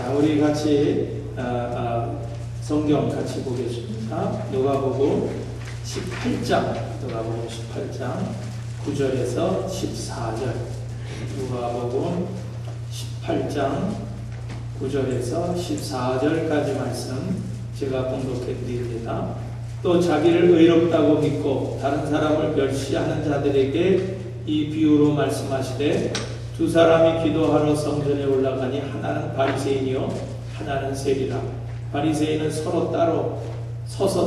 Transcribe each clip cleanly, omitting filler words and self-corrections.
자, 우리 같이 성경 같이 보겠습니다. 누가복음 18장, 누가복음 18장 9절에서 14절. 누가복음 18장 9절에서 14절까지 말씀 제가 봉독해 드립니다. 또 자기를 의롭다고 믿고 다른 사람을 멸시하는 자들에게 이 비유로 말씀하시되, 두 사람이 기도하러 성전에 올라가니 하나는 바리새인이요 하나는 세리라. 바리새인은 서서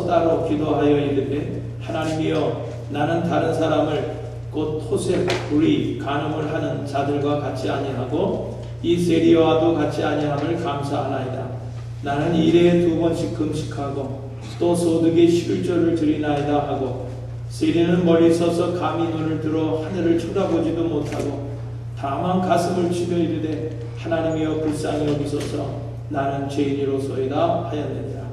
따로 기도하여 이르되, 하나님이여, 나는 다른 사람을 곧 토색, 불의, 간음을 하는 자들과 같이 아니하고 이 세리와도 같이 아니함을 감사하나이다. 나는 일에 2번씩 금식하고 또 소득의 11조를 드리나이다 하고, 세리는 멀리 서서 감히 눈을 들어 하늘을 쳐다보지도 못하고 다만 가슴을 치며 이르되, 하나님이여 불쌍히 여기소서, 나는 죄인이로소이다 하였느니라.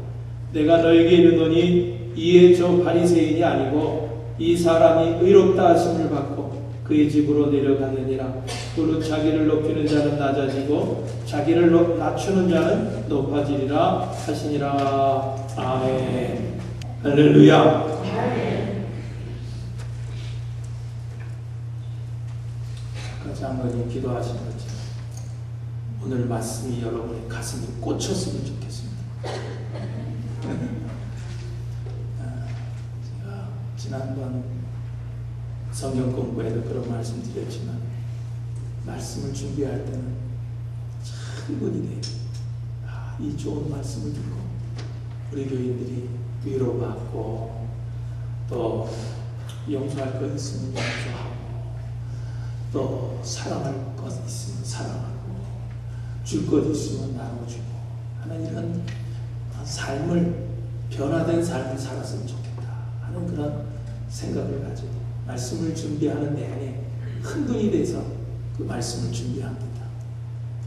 내가 너에게 이르노니 이에 저 바리새인이 아니고 이 사람이 의롭다 하심을 받고 그의 집으로 내려갔느니라. 그로 자기를 높이는 자는 낮아지고 자기를 낮추는 자는 높아지리라 하시니라. 아멘. 할렐루야. 장로님 기도하신 것처럼 오늘 말씀이 여러분의 가슴에 꽂혔으면 좋겠습니다. 제가 지난번 성경 공부에도 그런 말씀 드렸지만, 말씀을 준비할 때는 참 이분이 돼요. 이 좋은 말씀을 듣고 우리 교인들이 위로받고, 또 용서할 것 있으면 용서하고, 또 사랑할 것 있으면 사랑하고, 줄 것 있으면 나눠주고 하는 이런 삶을, 변화된 삶을 살았으면 좋겠다 하는 그런 생각을 가지고 말씀을 준비하는 내내 흥분이 돼서 그 말씀을 준비합니다.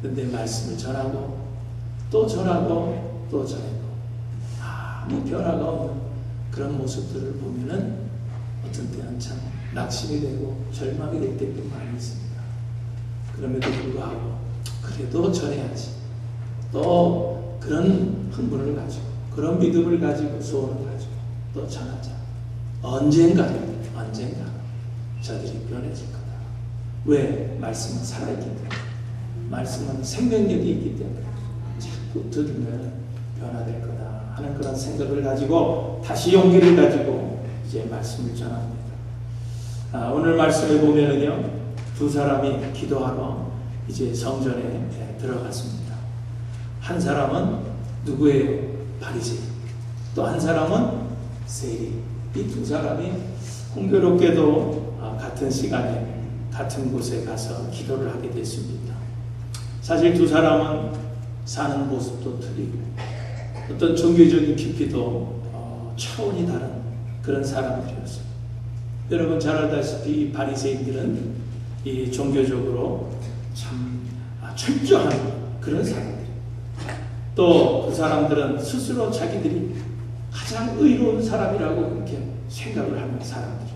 그런데 말씀을 전하고 또 전하고 또 전하고 아무 변화가 없는 그런 모습들을 보면은 어떤 때는 참 낙심이 되고 절망이 될 때도 많이 있습니다. 그럼에도 불구하고 그래도 전해야지, 또 그런 흥분을 가지고 그런 믿음을 가지고 소원을 가지고 또 전하자. 언젠가는 저들이 변해질 거다. 왜? 말씀은 살아있기 때문에, 말씀은 생명력이 있기 때문에 자꾸 들으면 변화될 거다 하는 그런 생각을 가지고 다시 용기를 가지고 이제 말씀을 전합니다. 오늘 말씀에 보면은요, 두 사람이 기도하러 이제 성전에 들어갔습니다. 한 사람은 누구예요? 바리새인. 또 한 사람은 세리. 이 두 사람이 공교롭게도 같은 시간에 같은 곳에 가서 기도를 하게 됐습니다. 사실 두 사람은 사는 모습도 틀리고 어떤 종교적인 깊이도 차원이 다른 그런 사람들이었어요. 여러분 잘 알다시피 이 바리새인들은 이 종교적으로 참 철저한 그런 사람들. 또 그 사람들은 스스로 자기들이 가장 의로운 사람이라고 그렇게 생각을 하는 사람들.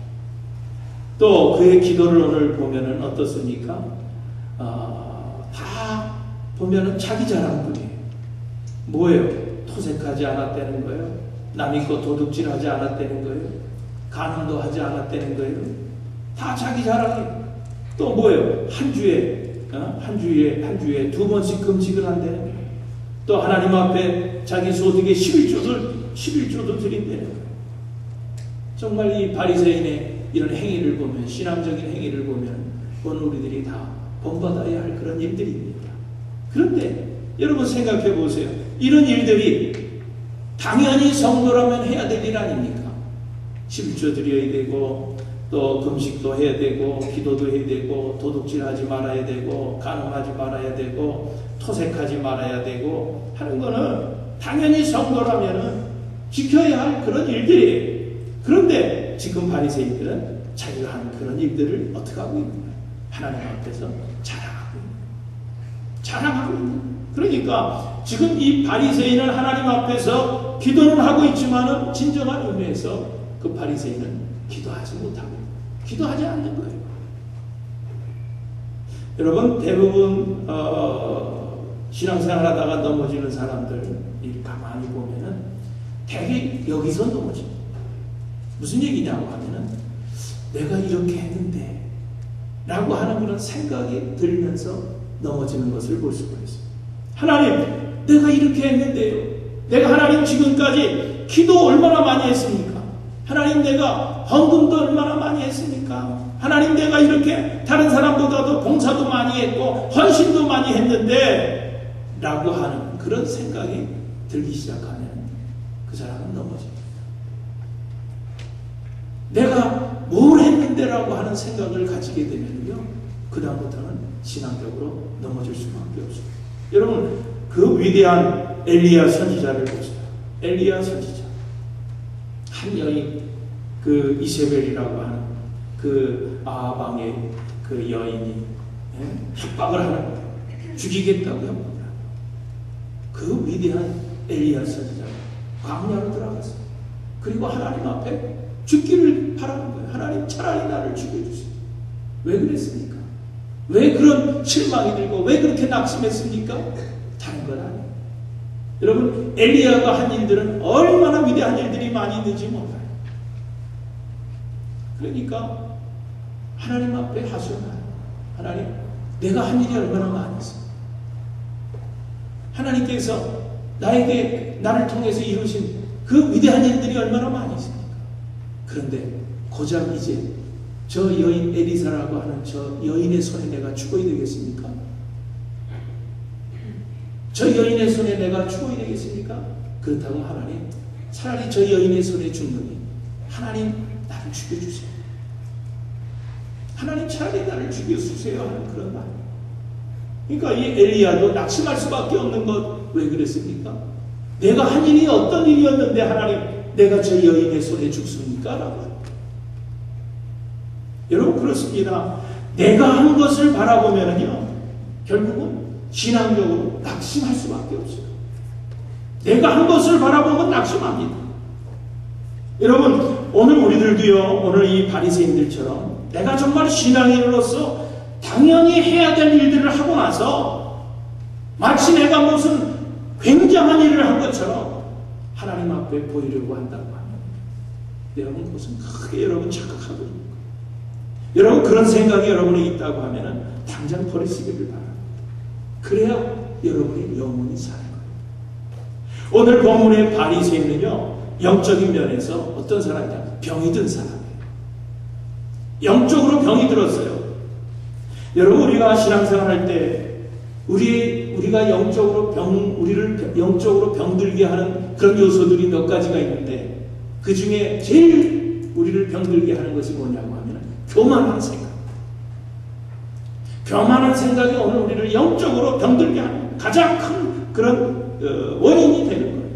또 그의 기도를 오늘 보면은 어떻습니까? 다 보면은 자기 자랑뿐이에요. 뭐예요? 토색하지 않았다는 거예요. 남의 것 도둑질하지 않았다는 거예요. 간음도 하지 않았다는 거예요. 다 자기 자랑이에요. 또 뭐예요? 한 주에 2번씩 금식을 한다는 거예요. 또 하나님 앞에 자기 소득의 11조도 드린다는 거예요. 정말 이 바리새인의 이런 행위를 보면, 신앙적인 행위를 보면 오늘 우리들이 다 본받아야 할 그런 일들입니다. 그런데 여러분 생각해 보세요. 이런 일들이 당연히 성도라면 해야 될 일 아닙니까? 11조 드려야 되고, 또 금식도 해야 되고, 기도도 해야 되고, 도둑질하지 말아야 되고, 간음하지 말아야 되고, 토색하지 말아야 되고 하는 거는 당연히 성도라면은 지켜야 할 그런 일들이에요. 그런데 지금 바리새인들은 자기가 하는 그런 일들을 어떻게 하고 있는 거예요? 하나님 앞에서 자랑하고 있는 거예요. 그러니까 지금 이 바리새인은 하나님 앞에서 기도를 하고 있지만은 진정한 의미에서 그 바리새인은 기도하지 못하고 기도하지 않는 거예요. 여러분 대부분 신앙생활하다가 넘어지는 사람들 가만히 보면은 되게 여기서 넘어집니다. 무슨 얘기냐고 하면은 내가 이렇게 했는데 라고 하는 그런 생각이 들면서 넘어지는 것을 볼 수가 있어요. 하나님, 내가 이렇게 했는데요. 내가 하나님 지금까지 기도 얼마나 많이 했습니까? 하나님, 내가 헌금도 얼마나 많이 했습니까? 하나님, 내가 이렇게 다른 사람보다도 봉사도 많이 했고 헌신도 많이 했는데 라고 하는 그런 생각이 들기 시작하면 그 사람은 넘어집니다. 내가 뭘 했는데 라고 하는 생각을 가지게 되면요, 그 다음부터는 신앙적으로 넘어질 수밖에 없습니다. 여러분, 그 위대한 엘리야 선지자를 보세요. 엘리야 선지자, 한 여인, 그 이세벨이라고 하는 그 아합 왕의 그 여인이 협박을 하는 거예요. 죽이겠다고 협박을 하는 그 위대한 엘리야 선지자가 광야로 들어갔어요. 그리고 하나님 앞에 죽기를 바라는 거예요. 하나님, 차라리 나를 죽여주세요. 왜 그랬습니까? 왜 그런 실망이 들고 왜 그렇게 낙심했습니까? 다른 건 아니에요. 여러분, 엘리야가 한 일들은 얼마나 위대한 일들이 많이 있는지 몰라요. 그러니까 하나님 앞에 하소연하는, 하나님, 내가 한 일이 얼마나 많이 있습니까? 하나님께서 나를 통해서 이루신 그 위대한 일들이 얼마나 많이 있습니까? 그런데 고작 이제 저 여인 에리사라고 하는 저 여인의 손에 내가 죽어야 되겠습니까? 저 여인의 손에 내가 죽어야 되겠습니까? 그렇다고 하나님, 차라리 저 여인의 손에 죽느니 하나님, 나를 죽여주세요. 하나님, 차라리 나를 죽여주세요 하는 그런 말. 그러니까 이 엘리야도 낙심할 수밖에 없는 것. 왜 그랬습니까? 내가 한 일이 어떤 일이었는데 하나님, 내가 저 여인의 손에 죽습니까? 라고 합니다. 여러분, 그렇습니다. 내가 한 것을 바라보면요, 결국은 신앙적으로 낙심할 수밖에 없어요. 내가 한 것을 바라보면 낙심합니다. 여러분, 오늘 우리들도요, 오늘 이 바리새인들처럼 내가 정말 신앙인으로서 당연히 해야 될 일들을 하고 나서 마치 내가 무슨 굉장한 일을 한 것처럼 하나님 앞에 보이려고 한다고 하면 여러분, 그것은 크게 여러분 착각하고 있는 거예요. 여러분, 그런 생각이 여러분이 있다고 하면 당장 버리시기를 바랍니다. 그래야 여러분의 영혼이 사는 거예요. 오늘 본문의 바리새인은요, 영적인 면에서 어떤 사람이냐? 병이 든 사람이에요. 영적으로 병이 들었어요. 여러분, 우리가 신앙생활 할 때 우리가 우리를 영적으로 병들게 하는 그런 요소들이 몇 가지가 있는데, 그 중에 제일 우리를 병들게 하는 것이 뭐냐고 하면 교만한 생각. 교만한 생각이 오늘 우리를 영적으로 병들게 하는 가장 큰 그런 원인이 되는 거예요.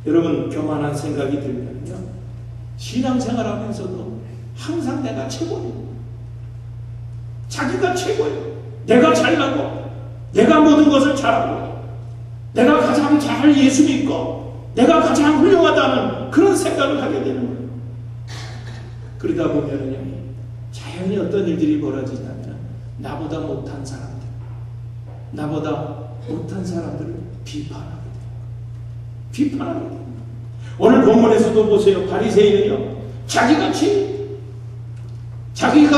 여러분, 교만한 생각이 들면요, 신앙생활하면서도 항상 내가 최고예요. 자기가 최고예요. 내가 잘나고, 내가 모든 것을 잘하고, 내가 가장 잘 예수 믿고, 내가 가장 훌륭하다는 그런 생각을 하게 되는 거예요. 그러다 보면요, 자연히 어떤 일들이 벌어지냐면 나보다 못한 사람들을 비판하게 돼요. 비판하게 돼요. 오늘 본문에서도 보세요. 바리새인은요, 자기가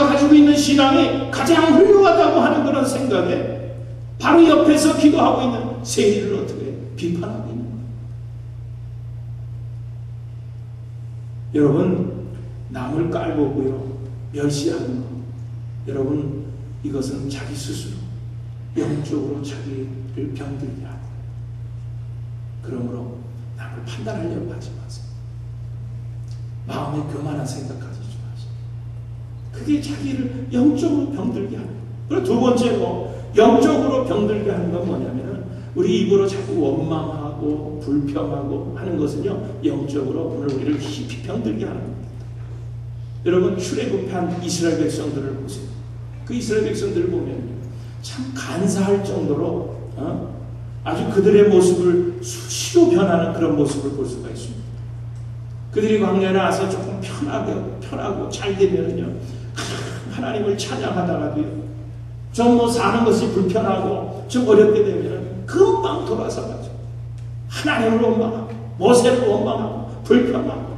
가지고 있는 신앙이 가장 훌륭하다고 하는 그런 생각에 바로 옆에서 기도하고 있는 세리를 어떻게 비판하고 있는 거예요. 여러분, 남을 깔보고요, 멸시하는 것, 여러분, 이것은 자기 스스로 영적으로 자기를 병들게 하고, 그러므로 남을 판단하려고 하지 마세요. 마음에 교만한 생각 가지지 마세요. 그게 자기를 영적으로 병들게 하는 거예요. 그리고 두 번째로 영적으로 병들게 하는 건 뭐냐면은, 우리 입으로 자꾸 원망하고 불평하고 하는 것은요, 영적으로 오늘 우리를 깊이 병들게 하는 겁니다. 여러분, 출애굽한 이스라엘 백성들을 보세요. 그 이스라엘 백성들을 보면 참 간사할 정도로 아주 그들의 모습을 수시로 변하는 그런 모습을 볼 수가 있습니다. 그들이 광야에 나와서 조금 편하고 잘 되면요, 하나님을 찬양하다가도요, 좀 뭐 사는 것이 불편하고 좀 어렵게 되면 금방 돌아서가지고 하나님을 원망하고 모세를 원망하고 불평하고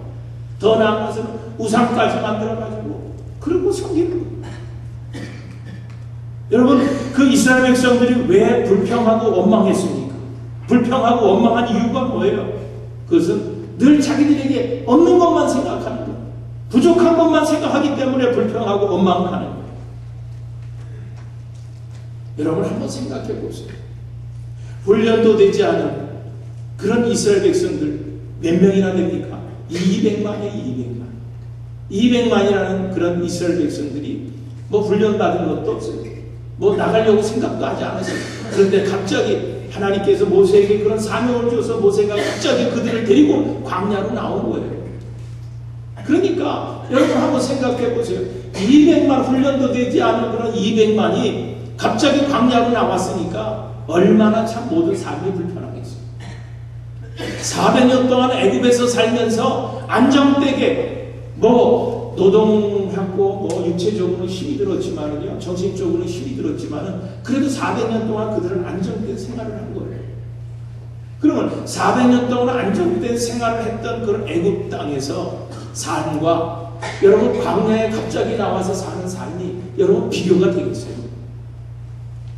더 나아가서는 우상까지 만들어가지고 그리고 섬기는 거예요. 여러분, 그 이스라엘 백성들이 왜 불평하고 원망했습니까? 불평하고 원망한 이유가 뭐예요? 그것은 늘 자기들에게 없는 것만 생각하는 거예요. 부족한 것만 생각하기 때문에 불평하고 원망하는 거예요. 여러분 한번 생각해 보세요. 훈련도 되지 않은 그런 이스라엘 백성들 몇 명이나 됩니까? 200만이에요. 200만이라는 그런 이스라엘 백성들이 뭐 훈련받은 것도 없어요. 뭐 나가려고 생각도 하지 않았어요. 그런데 갑자기 하나님께서 모세에게 그런 사명을 줘서 모세가 갑자기 그들을 데리고 광야로 나온 거예요. 그러니까 여러분 한번 생각해 보세요. 200만 훈련도 되지 않은 그런 200만이 갑자기 광야로 나왔으니까 얼마나 참 모든 삶이 불편하겠어요. 400년 동안 애굽에서 살면서 안정되게 뭐 노동하고 뭐 육체적으로 힘이 들었지만은요, 정신적으로 힘이 들었지만은 그래도 400년 동안 그들은 안정된 생활을 한 거예요. 그러면 400년 동안 안정된 생활을 했던 그런 애굽 땅에서 삶과 여러분 광야에 갑자기 나와서 사는 삶이 여러분 비교가 되겠어요?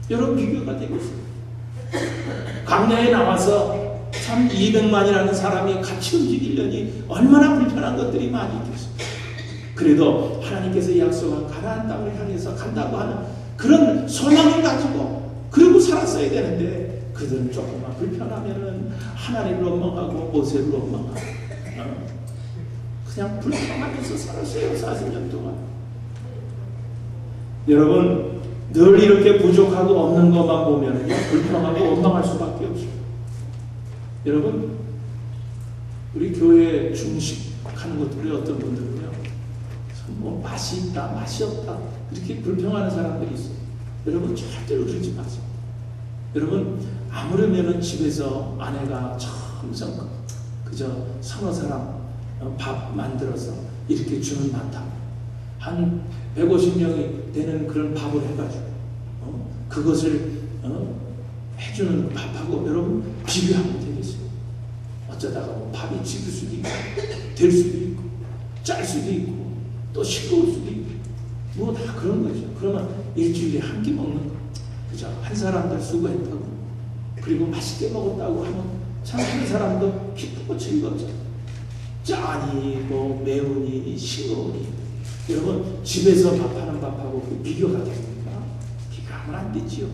여러분 비교가 되겠어요? 광야에 나와서 참 200만이라는 사람이 같이 움직이려니 얼마나 불편한 것들이 많이 있겠어요. 그래도 하나님께서 약속한 가나안 땅을 향해서 간다고 하는 그런 소망을 가지고 그러고 살았어야 되는데 그들은 조금만 불편하면은 하나님을 원망하고 모세를 원망하고 그냥 불평하면서 살았어요. 40년 동안. 여러분 늘 이렇게 부족하고 없는 것만 보면 불평하고 원망할 수밖에 없어요. 여러분 우리 교회 중식하는 것들이 어떤 분들은요 뭐 맛이 있다 맛이 없다 이렇게 불평하는 사람들이 있어요. 여러분 절대로 그러지 마세요. 여러분 아무려면은 집에서 아내가 정성 그저 서너 사람 밥 만들어서 이렇게 주는 맛다 한 150명이 되는 그런 밥을 해가지고 그것을 해주는 밥하고 여러분 비교하면 되겠어요. 어쩌다가 뭐 밥이 질릴 수도 있고 될 수도 있고 짤 수도 있고 또 싱거울 수도 있고 뭐 다 그런 거죠. 그러면 일주일에 한 끼 먹는 거 그죠? 한 사람들 수고했다고 그리고 맛있게 먹었다고 하면 참 한 사람도 기쁘고 즐겁죠. 짜니 뭐 매우니 싱거우니 여러분 집에서 밥하는 밥하고 그 비교가 됩니까? 비교하면 안 되지요.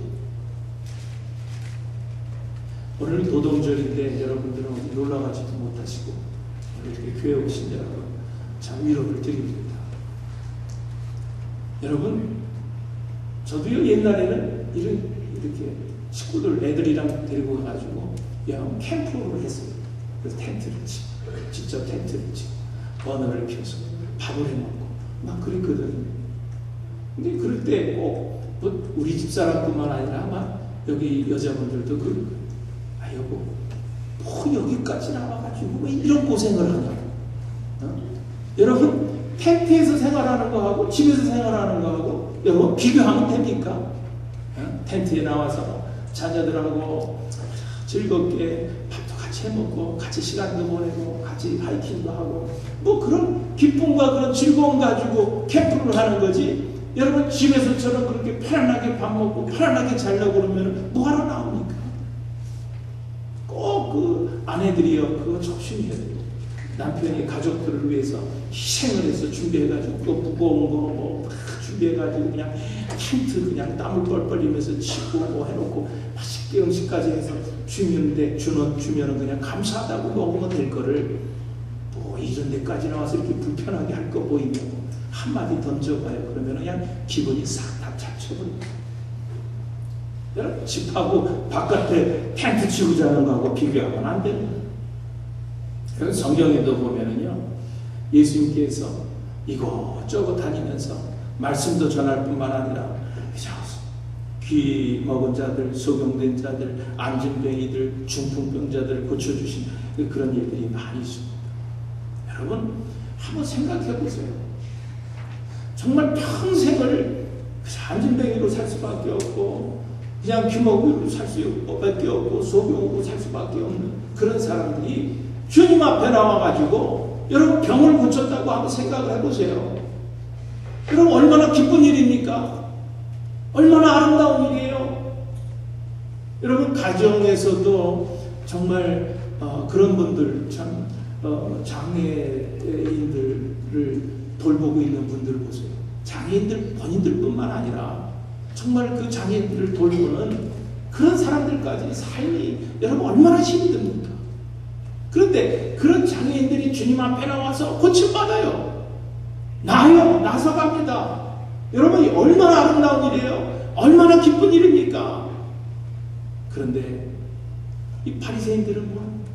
오늘 노동절인데 여러분들은 어디 놀러가지도 못하시고 이렇게 교회 오신 여러분 참 위로를 드립니다. 여러분 저도요 옛날에는 이렇게 친구들 애들이랑 데리고 가가지고 그냥 캠프를 했어요. 그래서 텐트를 치고 직접 텐트를 치고 버너를 켜서 밥을 해먹고 막 그랬거든요. 근데 그럴 때 꼭 뭐 우리 집사람뿐만 아니라 아마 여기 여자분들도 여보 뭐 여기까지 나와가지고 왜 이런 고생을 하냐. 여러분 텐트에서 생활하는 거하고 집에서 생활하는 거하고 여러분 비교하면 됩니까? 텐트에 나와서 자녀들하고 즐겁게 밥도 같이 해먹고 같이 시간도 보내고 같이 하이킹도 하고 뭐 그런 기쁨과 그런 즐거움 가지고 캠프를 하는 거지. 여러분 집에서처럼 그렇게 편안하게 밥 먹고 편안하게 자려고 그러면 뭐하러 나옵니까? 꼭 그 아내들이요 그거 조심해야 돼요. 남편이 가족들을 위해서 희생을 해서 준비해가지고 또 무거운 거 뭐 준비해가지고 그냥 텐트 그냥 땀을 뻘뻘 흘리면서 치고 뭐 해놓고 맛있게 음식까지 해서 주면은 그냥 감사하다고 먹으면 될 거를 뭐 이런 데까지 나와서 이렇게 불편하게 할 거 보이면 한마디 던져봐요. 그러면 그냥 기분이 싹 다 잡쳐버립니다. 여러분 집하고 바깥에 텐트 치고 자는 거하고 비교하면 안 됩니다. 그래서 성경에도 보면은요 예수님께서 이곳저곳 다니면서 말씀도 전할 뿐만 아니라 귀 먹은 자들, 소경된 자들, 안진뱅이들, 중풍병자들을 고쳐주신 그런 일들이 많이 있습니다. 여러분 한번 생각해 보세요. 정말 평생을 안진뱅이로 살 수밖에 없고 그냥 귀먹이로 살 수밖에 없고 소병으로 살 수밖에 없는 그런 사람들이 주님 앞에 나와가지고 여러분 병을 고쳤다고 한번 생각을 해보세요. 여러분 얼마나 기쁜 일입니까? 얼마나 아름다운 일이에요. 여러분 가정에서도 정말 그런 분들 참 장애인들을 돌보고 있는 분들 보세요. 장애인들 본인들뿐만 아니라 정말 그 장애인들을 돌보는 그런 사람들까지 삶이 여러분 얼마나 힘이 듭니까? 그런데 그런 장애인들이 주님 앞에 나와서 고침받아요. 나서 갑니다. 여러분 얼마나 아름다운 일이에요? 얼마나 기쁜 일입니까? 그런데 이 바리새인들은 뭐합니까?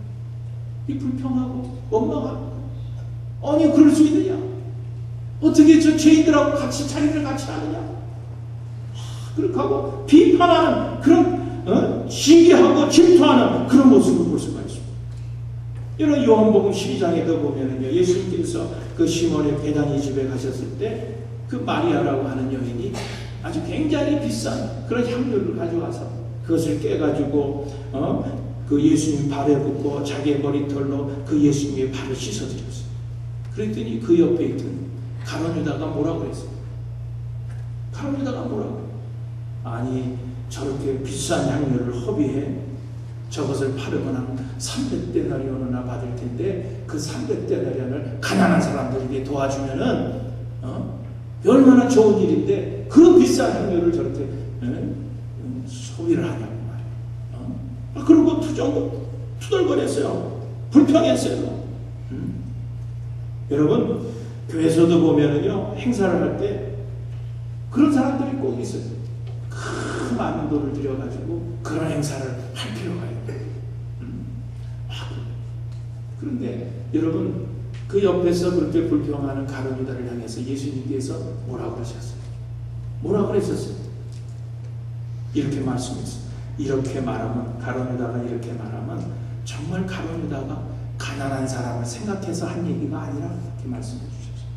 이 불평하고 원망하고 아니 그럴 수 있느냐? 어떻게 저 죄인들하고 같이 자기들 같이 하느냐? 그렇게 하고 비판하는 그런 시기하고 질투하는 그런 모습을 볼 수가 있습니다. 여러분 요한복음 12장에도 보면은요, 예수님께서 그 시몬의 베다니 집에 가셨을 때 그 마리아라고 하는 여인이 아주 굉장히 비싼 그런 향료를 가져와서 그것을 깨가지고 그 예수님 발에 붓고 자기의 머리털로 그 예수님의 발을 씻어드렸어요. 그랬더니 그 옆에 있던 가룟 유다가 뭐라고 그랬어요? 가룟 유다가 뭐라고? 아니 저렇게 비싼 향료를 허비해 저것을 팔으거나 300데나리온이나 받을 텐데 그 300데나리온을 가난한 사람들에게 도와주면은 얼마나 좋은 일인데 그런 비싼 향료를 저렇게 소비를 하냐고 말이에요. 그리고 투덜거렸어요. 불평했어요. 여러분 교회에서도 보면은요 행사를 할 때 그런 사람들이 꼭 있어요. 큰 많은 돈을 들여가지고 그런 행사를 할 필요가 있어요. 그런데 여러분 그 옆에서 그렇게 불평하는 가룟 유다를 향해서 예수님께서 뭐라고 그러셨어요? 뭐라고 그러셨어요? 이렇게 말씀했어요. 이렇게 말하면 가룟 유다가 이렇게 말하면 정말 가룟 유다가 가난한 사람을 생각해서 한 얘기가 아니라 이렇게 말씀해 주셨어요.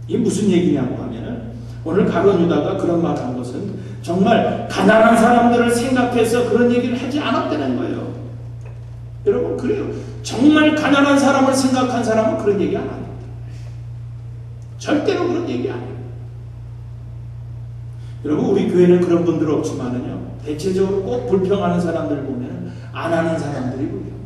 이게 무슨 얘기냐고 하면은 오늘 가룟 유다가 그런 말을 한 것은 정말 가난한 사람들을 생각해서 그런 얘기를 하지 않았다는 거예요. 여러분 그래요. 정말 가난한 사람을 생각한 사람은 그런 얘기 안 합니다. 절대로 그런 얘기 안 해요. 여러분 우리 교회는 그런 분들 없지만은요 대체적으로 꼭 불평하는 사람들 보면 안 하는 사람들이 불평해요.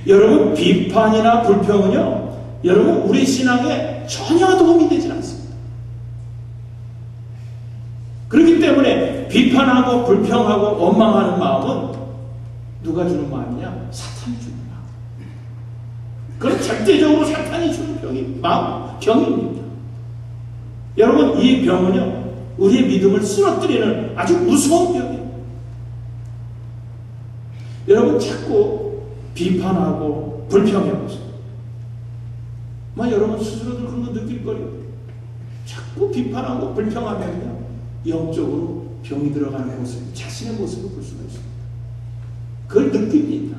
여러분 비판이나 불평은요 여러분 우리 신앙에 전혀 도움이 되지 않습니다. 그렇기 때문에 비판하고 불평하고 원망하는 마음은 누가 주는 마음이냐? 사탄이 주는 마음. 그건 절대적으로 사탄이 주는 병입니다. 여러분 이 병은요 우리의 믿음을 쓰러뜨리는 아주 무서운 병이에요. 여러분 자꾸 비판하고 불평해보세요. 여러분 스스로도 그런 거 느낄 거예요. 자꾸 비판하고 불평하면요 영적으로 병이 들어가는 모습, 자신의 모습을 볼 수가 있습니다. 그걸 느낍니다.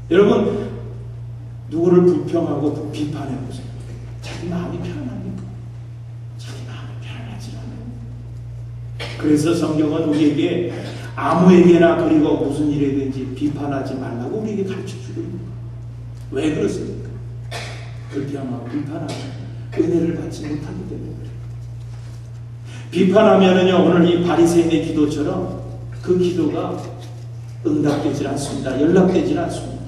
여러분 누구를 불평하고 비판해보세요. 자기 마음이 편안합니까? 자기 마음이 편안하지 않아요. 그래서 성경은 우리에게 아무에게나 그리고 무슨 일이든지 비판하지 말라고 우리에게 가르쳐주고 있는 거예요. 왜 그렇습니까? 불평하고 비판하고 은혜를 받지 못하기 때문에 그래요. 비판하면은요 오늘 이 바리새인의 기도처럼 그 기도가 응답되질 않습니다. 연락되질 않습니다.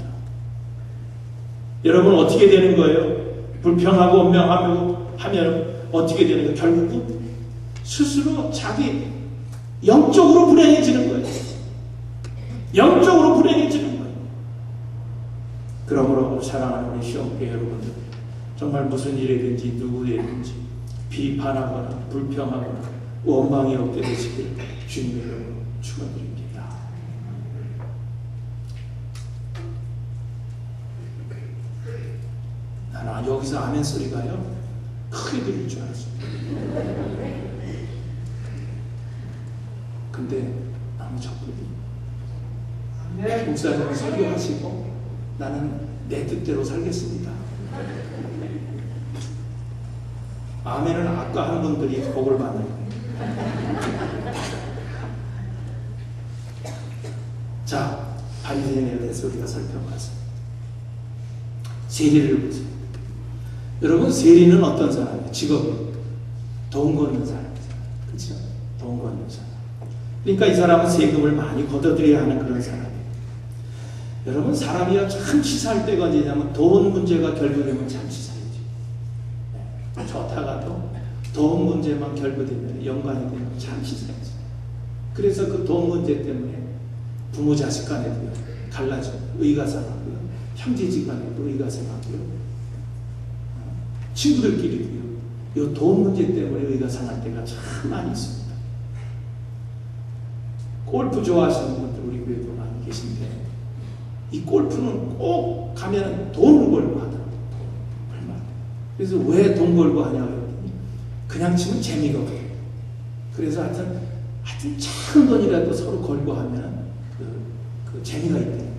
여러분 어떻게 되는 거예요? 불평하고 원망하면 어떻게 되는 거예요? 결국은 스스로 자기 영적으로 불행해지는 거예요. 영적으로 불행해지는 거예요. 그러므로 사랑하는 우리 시험교회 여러분들 정말 무슨 일이든지 누구에든지 비판하거나 불평하거나 원망이 없게 되시길 주님의 이름으로 축원드립니다. 나는 여기서 아멘 소리가요 크게 들릴 줄 알았습니다. 근데 너무 적극이 목사님은 설교하시고 나는 내 뜻대로 살겠습니다. 아멘은 아까 한 분들이 복을 받는 거예요. 자, 바리새인에 대해서 우리가 살펴봤어요. 세리를 보세요. 여러분, 세리는 어떤 사람이에요? 직업이 돈 걷는 사람이잖아요. 그렇죠? 돈 걷는 사람. 그러니까 이 사람은 세금을 많이 걷어들여야 하는 그런 사람이에요. 여러분, 사람이요 참 치사할 때가 언제냐면 돈 문제가 결부되면 참 치사해져. 네. 좋다가도 돈 문제만 결부되면, 연관이 되면 참 치사해져. 그래서 그 돈 문제 때문에 부모 자식 간에도 갈라져요. 의가 상하고요. 형제지간에도 의가 상하고요. 친구들끼리도요. 이 돈 문제 때문에 의가 상할 때가 참 많이 있습니다. 골프 좋아하시는 분들 우리 교회도 많이 계신데, 이 골프는 꼭 가면 돈을 걸고 하더라고요. 얼마. 그래서 왜 돈 걸고 하냐고 했더니 그냥 치면 재미가 없어요. 그래서 하여튼 작은 돈이라도 서로 걸고 하면 그 재미가 있대요.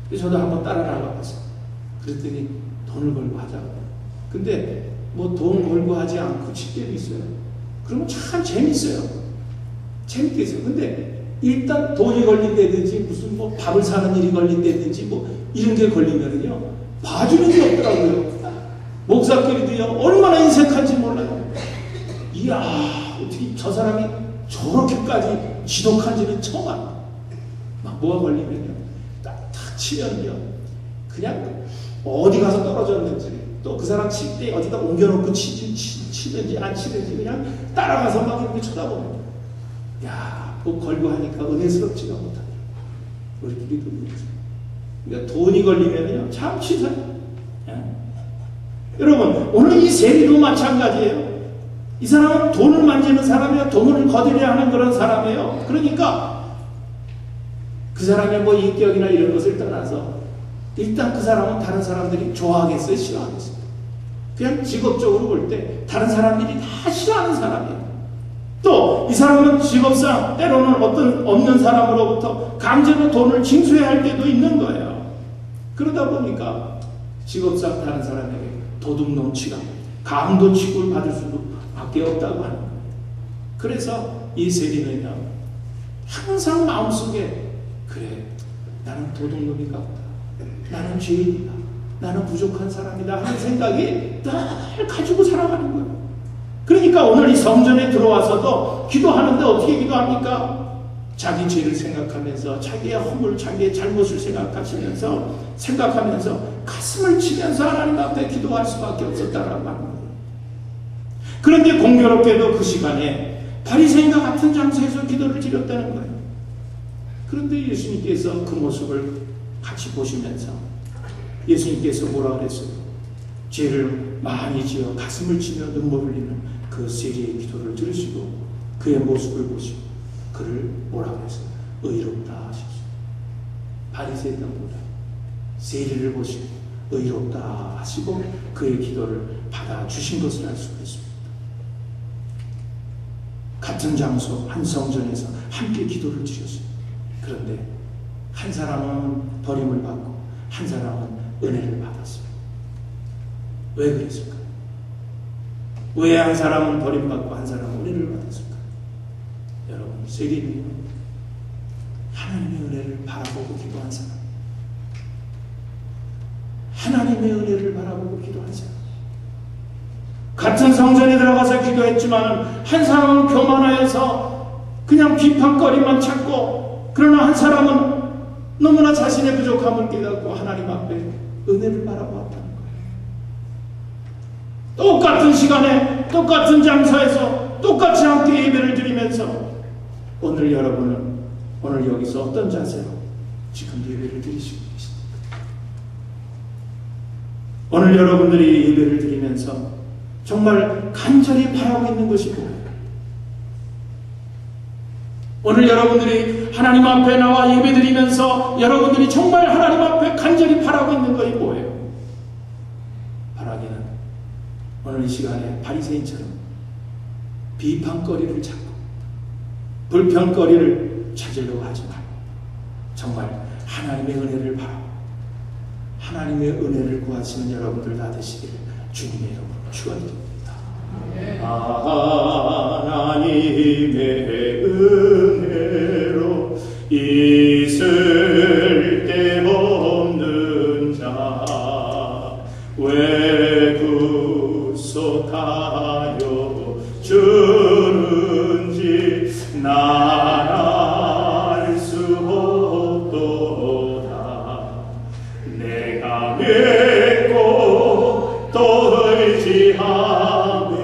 그래서 저도 한번 따라 나가봤어요. 그랬더니 돈을 걸고 하자고. 근데 뭐 돈 걸고 하지 않고 칠 때도 있어요. 그러면 참 재밌어요. 재밌게 있어요. 근데 일단 돈이 걸린다든지 무슨 뭐 밥을 사는 일이 걸린다든지 뭐 이런 게 걸리면은요, 봐주는 게 없더라고요. 목사끼리도요, 얼마나 인색한지 몰라요. 이야, 어떻게 저 사람이 저렇게까지 지독한지는 처음 알아요. 막 뭐가 걸리면요, 딱 치면요, 그냥 어디 가서 떨어졌는지, 또 그 사람 칠 때 어디다 옮겨놓고 치든지 안 치든지 그냥 따라가서 막 이렇게 쳐다보는. 야, 뭐 걸고 하니까 은혜스럽지가 못하더라고요. 우리끼리도 그렇죠. 그러니까 돈이 걸리면요, 참 치사해요. 여러분, 오늘 이 세리도 마찬가지예요. 이 사람은 돈을 만지는 사람이에요. 돈을 거두려 하는 그런 사람이에요. 그러니까 그 사람의 뭐 인격이나 이런 것을 떠나서 일단 그 사람은 다른 사람들이 좋아하겠어요? 싫어하겠어요? 그냥 직업적으로 볼 때 다른 사람들이 다 싫어하는 사람이에요. 또 이 사람은 직업상 때로는 어떤 없는 사람으로부터 강제로 돈을 징수해야 할 때도 있는 거예요. 그러다 보니까 직업상 다른 사람에게 도둑놈 취급, 강도 취급을 받을 수도 밖에 없다고 하는 거예요. 그래서 이 세리는요, 항상 마음속에 그래, 나는 도둑놈인가 보다, 나는 죄인이다, 나는 부족한 사람이다 하는 생각이 늘 가지고 살아가는 거예요. 그러니까 오늘 이 성전에 들어와서도 기도하는데 어떻게 기도합니까? 자기 죄를 생각하면서, 자기의 허물, 자기의 잘못을 생각하면서 가슴을 치면서 하나님 앞에 기도할 수밖에 없었다라고 하는 거예요. 그런데 공교롭게도 그 시간에 바리새인과 같은 장소에서 기도를 드렸다는 거예요. 그런데 예수님께서 그 모습을 같이 보시면서 예수님께서 뭐라 그랬어요? 죄를 많이 지어 가슴을 치며 눈물 흘리는 그 세리의 기도를 들으시고 그의 모습을 보시고 그를 뭐라 그랬어요? 의롭다 하셨어요. 바리새인보다 세리를 보시고 의롭다 하시고 그의 기도를 받아주신 것을 알 수가 있습니다. 같은 장소 한 성전에서 함께 기도를 드렸어요. 그런데 한 사람은 버림을 받고 한 사람은 은혜를 받았어요. 왜 그랬을까? 왜 한 사람은 버림받고 한 사람은 은혜를 받았을까? 여러분, 세리는요, 하나님의 은혜를 바라보고 기도한 사람, 하나님의 은혜를 바라보고 기도한 사람. 같은 성전에 들어가서 기도했지만 한 사람은 교만하여서 그냥 비판거리만 찾고, 그러나 한 사람은 너무나 자신의 부족함을 깨닫고 하나님 앞에 은혜를 바라보았다는 거예요. 똑같은 시간에 똑같은 장소에서 똑같이 함께 예배를 드리면서 오늘 여러분은 오늘 여기서 어떤 자세로 지금 예배를 드리시고 계십니까? 오늘 여러분들이 예배를 드리면서 정말 간절히 바라고 있는 것이 뭐예요? 오늘 여러분들이 하나님 앞에 나와 예배 드리면서 여러분들이 정말 하나님 앞에 간절히 바라고 있는 것이 뭐예요? 바라기는 오늘 이 시간에 바리새인처럼 비판거리를 찾고 불평거리를 찾으려고 하지 말고 정말 하나님의 은혜를 바라고 하나님의 은혜를 구하시는 여러분들 다 되시기를 주님의 이름으로 축원드립니다. 하나님의 은혜로 있을 데 없는 자 왜 구속하여 주는지 난 알 수 없도다. 내가 믿고 또 의지함은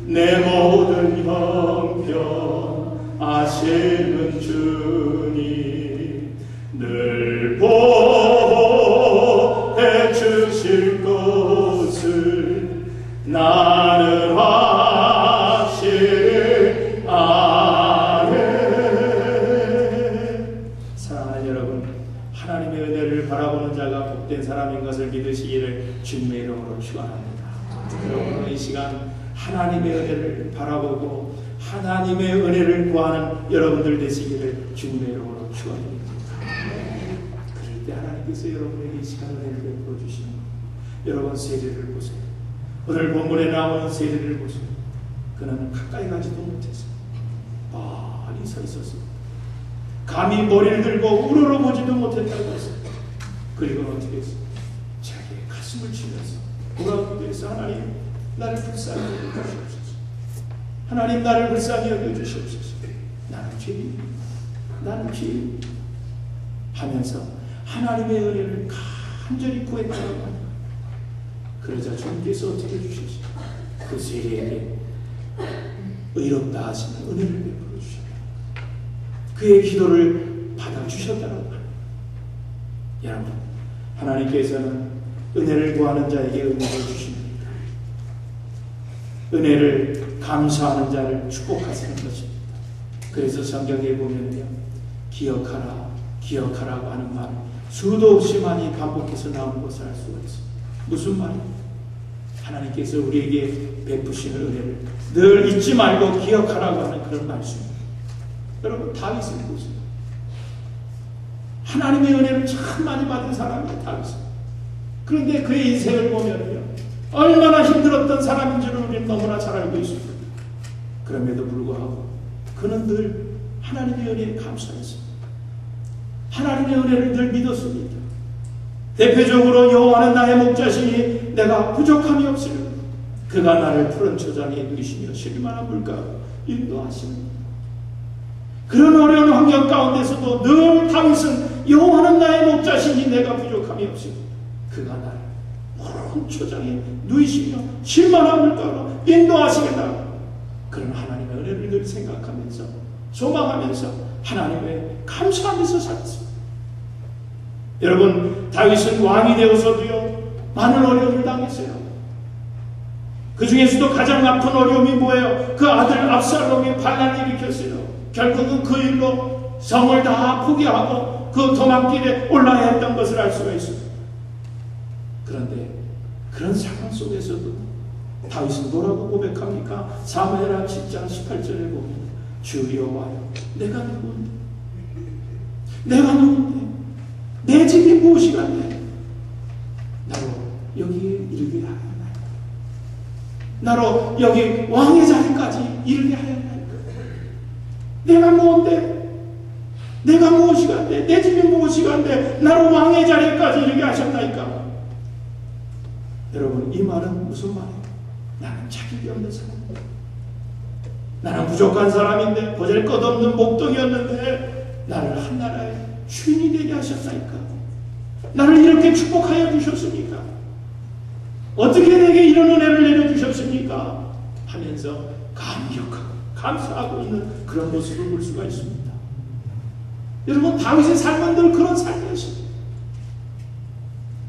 내 모든 형편 아시는 주님 늘 보호해 주실 것을 나는 확실히 아네. 사랑하는 여러분, 하나님의 은혜를 바라보는 자가 복된 사람인 것을 믿으시기를 주님의 이름으로 축원합니다. 여러분, 이 시간 하나님의 은혜를 바라보고 하나님의 은혜를 구하는 여러분들 되시기를 주님의 이름으로 축원합니다. 그럴 때 하나님께서 여러분에게 이 시간 은혜를 베풀어 주시는 것. 여러분 세례를 보세요. 오늘 본문에 나오는 세례를 보세요. 그는 가까이 가지도 못했어요. 많이 서 있었어요. 감히 머리를 들고 우러러보지도 못했다고 했어요. 그리고 어떻게 했어요? 자기의 가슴을 치면서 뭐라고 기도했어요? 하나님, 나를 불쌍히 여겨주시옵소서. 하나님, 나를 불쌍히 여겨주시옵소서. 나는 죄인입니다. 나는 죄인입니다. 하면서 하나님의 은혜를 간절히 구했다고 합니다. 그러자 주님께서 어떻게 해주셨어요? 그 세례에게 의롭다 하시는 은혜를 베풀어 주셨다. 그의 기도를 받아주셨다는 말. 여러분, 하나님께서는 은혜를 구하는 자에게 은혜를 주십니다. 은혜를 감사하는 자를 축복하시는 것입니다. 그래서 성경에 보면요, 기억하라, 기억하라고 하는 말은 수도 없이 많이 반복해서 나오는 것을 알 수가 있습니다. 무슨 말입니까? 하나님께서 우리에게 베푸시는 은혜를 늘 잊지 말고 기억하라고 하는 그런 말씀입니다. 여러분, 다윗을 보세요. 하나님의 은혜를 참 많이 받은 사람이에요, 다윗은. 그런데 그의 인생을 보면요, 얼마나 힘들었던 사람인 줄을 우리는 너무나 잘 알고 있습니다. 그럼에도 불구하고 그는 늘 하나님의 은혜에 감사했습니다. 하나님의 은혜를 늘 믿었습니다. 대표적으로 여호와는 나의 목자시니 내가 부족함이 없으리로다. 그가 나를 푸른 초장에 누이시며 쉴만한 물가로 인도하십니다. 그런 어려운 환경 가운데서도 늘 다윗은 여호와는 나의 목자시니 내가 부족함이 없으리로다. 그가 나를 푸른 초장에 누이시며 쉴만한 물가로 인도하시겠다. 그런 하나님의 은혜를 늘 생각하면서 소망하면서 하나님의 감사하면서 살았습니다. 여러분, 다윗은 왕이 되어서도요, 많은 어려움을 당했어요. 그 중에서도 가장 아픈 어려움이 뭐예요? 그 아들 압살롬이 반란을 일으켰어요. 결국은 그 일로 성을 다 포기하고 그 도망길에 올라야 했던 것을 알 수가 있습니다. 그런데 그런 상황 속에서도 다윗은 뭐라고 고백합니까? 사무엘하 7장 18절에 보면 주 여호와여, 내가 누구인데? 내가 누구인데? 내 집이 무엇이간데? 나로 여기 이르게 하였나이까? 나로 여기 왕의 자리까지 이르게 하였나이까? 내가 뭔데? 내가 무엇이간데? 내 집이 무엇이간데? 나로 왕의 자리까지 이르게 하셨나이까? 여러분, 이 말은 무슨 말이에요? 나는 자격이 없는 사람입니다. 나는 부족한 사람인데, 보잘것없는 목동이었는데 나를 한 나라의 주인이 되게 하셨나이까? 나를 이렇게 축복하여 주셨습니까? 어떻게 내게 이런 은혜를 내려주셨습니까? 하면서 감격하고 감사하고 있는 그런 모습을 볼 수가 있습니다. 여러분, 다윗의 삶은 늘 그런 삶이었습니다.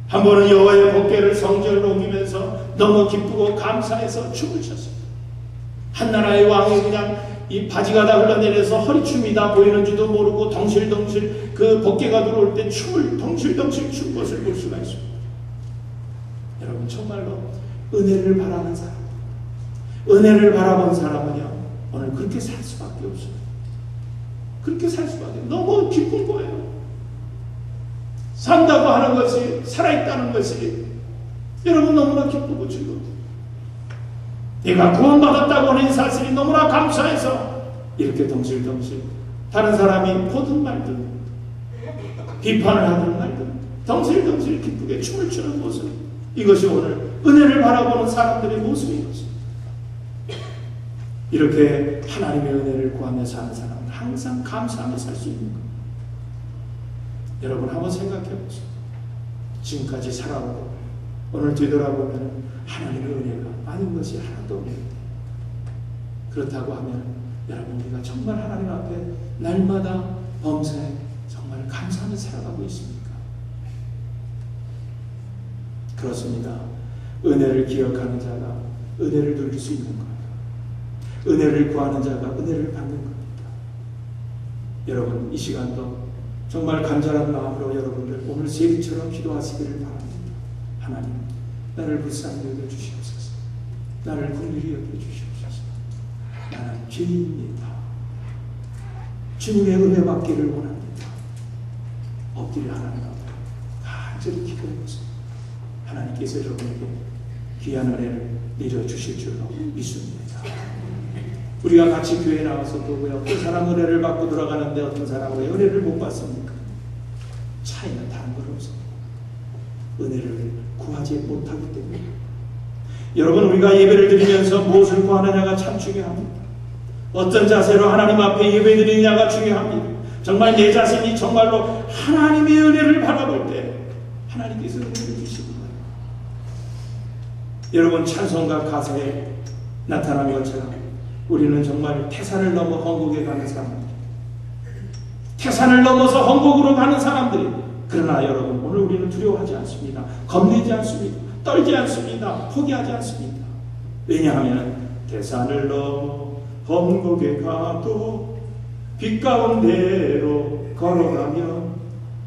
한 번은 여호와의 법궤를 성전으로 옮기면서 너무 기쁘고 감사해서 춤을 췄습니다. 한 나라의 왕이 그냥 이 바지가 다 흘러내려서 허리춤이 다 보이는지도 모르고 덩실덩실 그 법궤가 들어올 때 춤을 덩실덩실 춘 것을 볼 수가 있습니다. 여러분, 정말로 은혜를 바라는 사람, 은혜를 바라본 사람은요, 오늘 그렇게 살 수밖에 없어요. 그렇게 살 수밖에 없어요. 너무 기쁜 거예요. 산다고 하는 것이, 살아있다는 것이 여러분 너무나 기쁘고 즐거워요. 내가 구원받았다고 하는 사실이 너무나 감사해서 이렇게 덩실덩실 다른 사람이 보든 말든 비판을 하든 말든 덩실덩실 기쁘게 춤을 추는 모습, 이것이 오늘 은혜를 바라보는 사람들의 모습인 것입니다. 이렇게 하나님의 은혜를 구하며 사는 사람은 항상 감사하며 살 수 있는 것. 여러분 한번 생각해 보세요. 지금까지 살아오고 오늘 되돌아보면 하나님의 은혜가 많은 것이 하나도 없는데, 그렇다고 하면 여러분 우리가 정말 하나님 앞에 날마다 범사에 정말 감사하며 살아가고 있습니까? 그렇습니다. 은혜를 기억하는 자가 은혜를 누릴 수 있는 겁니다. 은혜를 구하는 자가 은혜를 받는 겁니다. 여러분 이 시간도 정말 간절한 마음으로 여러분들 오늘 세리처럼 기도하시기를 바랍니다. 하나님, 나를 불쌍히 여겨주시옵소서. 나를 긍휼히 여겨주시옵소서. 나는 죄인입니다. 주님의 은혜 받기를 원합니다. 엎드려 하나님 앞에 간절히 기도해보세요. 하나님께서 여러분에게 귀한 은혜를 내려주실 줄로 믿습니다. 우리가 같이 교회에 나와서도 왜 어떤 사람은 은혜를 받고 들어가는데 어떤 사람은 왜 은혜를 못 받습니까? 차이는 다른 건 없습니다. 은혜를 구하지 못하기 때문에. 여러분 우리가 예배를 드리면서 무엇을 구하느냐가 참 중요합니다. 어떤 자세로 하나님 앞에 예배 드리느냐가 중요합니다. 정말 내 자신이 정말로 하나님의 은혜를 바라볼 때 하나님께서 은혜를 주시는 거예요. 여러분 찬송가 가사에 나타나는 것처럼 우리는 정말 태산을 넘어 헌국에 가는 사람들, 태산을 넘어서 헌국으로 가는 사람들이. 그러나 여러분 오늘 우리는 두려워하지 않습니다. 겁내지 않습니다. 떨지 않습니다. 포기하지 않습니다. 왜냐하면 태산을 넘어 헌국에 가도 빛 가운데로 걸어가면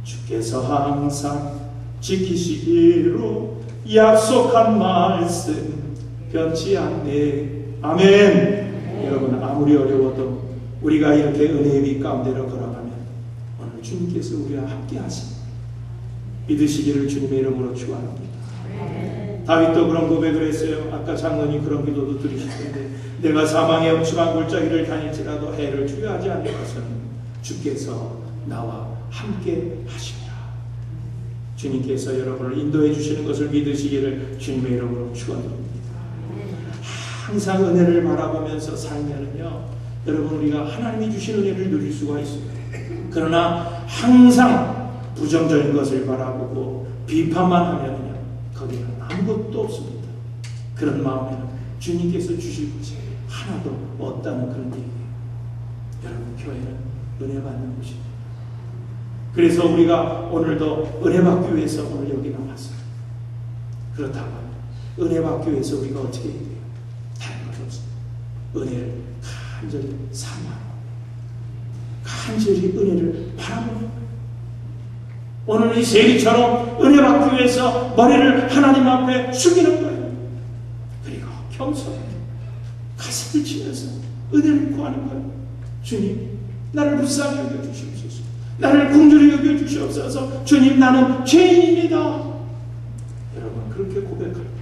주께서 항상 지키시기로 약속한 말씀 변치 않네. 아멘. 여러분 아무리 어려워도 우리가 이렇게 은혜의 빛 가운데로 걸어가면 오늘 주님께서 우리와 함께 하십니다. 믿으시기를 주님의 이름으로 축원합니다. 다윗도 그런 고백을 했어요. 아까 장로님 그런 기도도 들으실 텐데, 내가 사망의 엄침한 골짜기를 다닐지라도 해를 두려워하지 않는 것은 주께서 나와 함께 하시리라. 주님께서 여러분을 인도해 주시는 것을 믿으시기를 주님의 이름으로 축원드립니다. 항상 은혜를 바라보면서 살면은요, 여러분 우리가 하나님이 주신 은혜를 누릴 수가 있습니다. 그러나 항상 부정적인 것을 바라보고 비판만 하면요, 거기는 아무것도 없습니다. 그런 마음에는 주님께서 주실 것이 하나도 없다는 그런 얘기예요. 여러분 교회는 은혜 받는 곳입니다. 그래서 우리가 오늘도 은혜 받기 위해서 오늘 여기 나왔어요. 그렇다고 은혜 받기 위해서 우리가 어떻게 해야 돼요? 다른 것 없습니다. 은혜를 간절히 사모하고 간절히 은혜를 바라보는 거예요. 오늘 이 세리처럼 은혜 받기 위해서 머리를 하나님 앞에 숙이는 거예요. 그리고 겸손하게 가슴을 치면서 은혜를 구하는 거예요. 주님, 나를 불쌍히 여겨주시옵소서. 나를 긍휼히 여겨주시옵소서. 주님, 나는 죄인입니다. 여러분 그렇게 고백할 때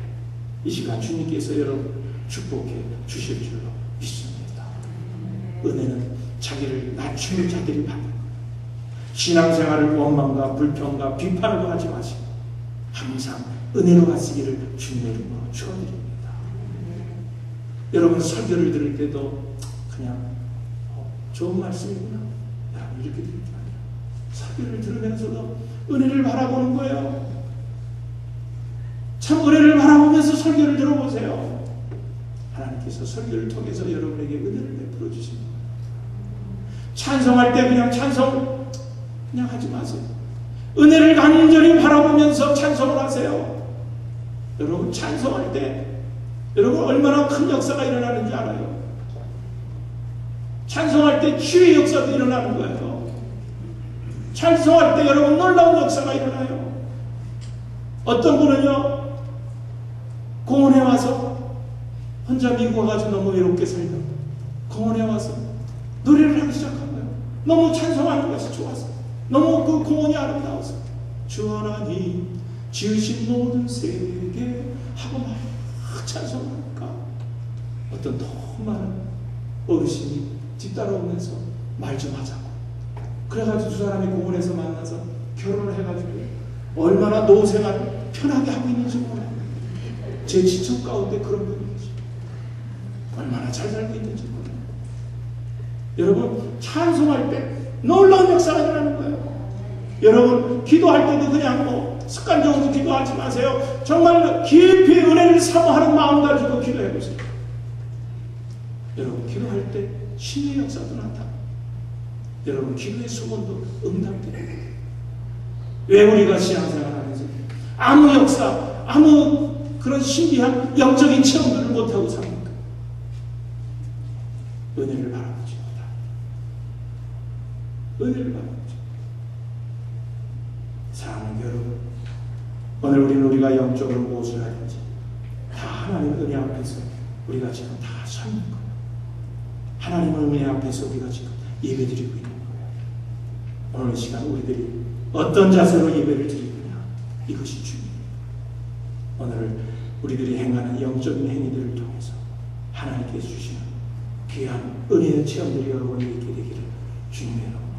이 시간 주님께서 여러분 축복해 주실 줄로 믿습니다. 은혜는 자기를 낮추는 자들이 받는 거예요. 신앙생활을 원망과 불평과 비판으로 하지 마시고 항상 은혜로 가시기를 주님의 이름으로 축원드립니다. 여러분 설교를 들을 때도 그냥 좋은 말씀이구나 여러분 이렇게 들을 게 아니라 설교를 들으면서도 은혜를 바라보는 거예요. 참 은혜를 바라보면서 설교를 들어보세요. 하나님께서 설교를 통해서 여러분에게 은혜를 베풀어 주십니다. 찬송할 때 그냥 찬송 그냥 하지 마세요. 은혜를 간절히 바라보면서 찬송을 하세요. 여러분 찬송할 때 여러분 얼마나 큰 역사가 일어나는지 알아요? 찬송할 때 치유의 역사도 일어나는 거예요. 찬송할 때 여러분 놀라운 역사가 일어나요. 어떤 분은요 공원에 와서 혼자 미국 와가지고 너무 외롭게 살다 공원에 와서 노래를 하기 시작한 거예요. 너무 찬송하는 것이 좋아서, 너무 그 공원이 아름다워서 주 하나님 지으신 모든 세계 하고 막 찬송하니까 어떤 너무 많은 어르신이 뒤따라오면서 말 좀 하자고. 그래가지고 두 사람이 공원에서 만나서 결혼을 해가지고 얼마나 노생활을 편하게 하고 있는지 몰라요. 제 지청 가운데 그런 분이 계시죠. 얼마나 잘 살고 있는지 몰라요. 여러분, 찬송할 때 놀라운 역사가 일어나는 거예요. 여러분, 기도할 때도 그냥 뭐 습관적으로 기도하지 마세요. 정말 깊이 은혜를 사모하는 마음 가지고 기도해 보세요. 여러분, 기도할 때 신의 역사도 나타납니다. 여러분, 기도의 소원도 응답돼요. 왜 우리가 신앙생활하면서 아무 역사, 아무 그런 신비한 영적인 체험들을 못하고 삽니까? 은혜를 바라보지 못합니다. 은혜를 바라보지. 사랑하는 여러분, 오늘 우리가 영적으로 무엇을 하든지 다 하나님의 은혜 앞에서 우리가 지금 다 서 있는 거예요. 하나님의 은혜 앞에서 우리가 지금 예배드리고 있는 거예요. 오늘 시간 우리들이 어떤 자세로 예배를 드리느냐, 이것이 중요해요. 오늘 우리들이 행하는 영적인 행위들을 통해서 하나님께서 주시는 귀한 은혜의 체험들이 여러분이 있게 되기를 주님의 이름으로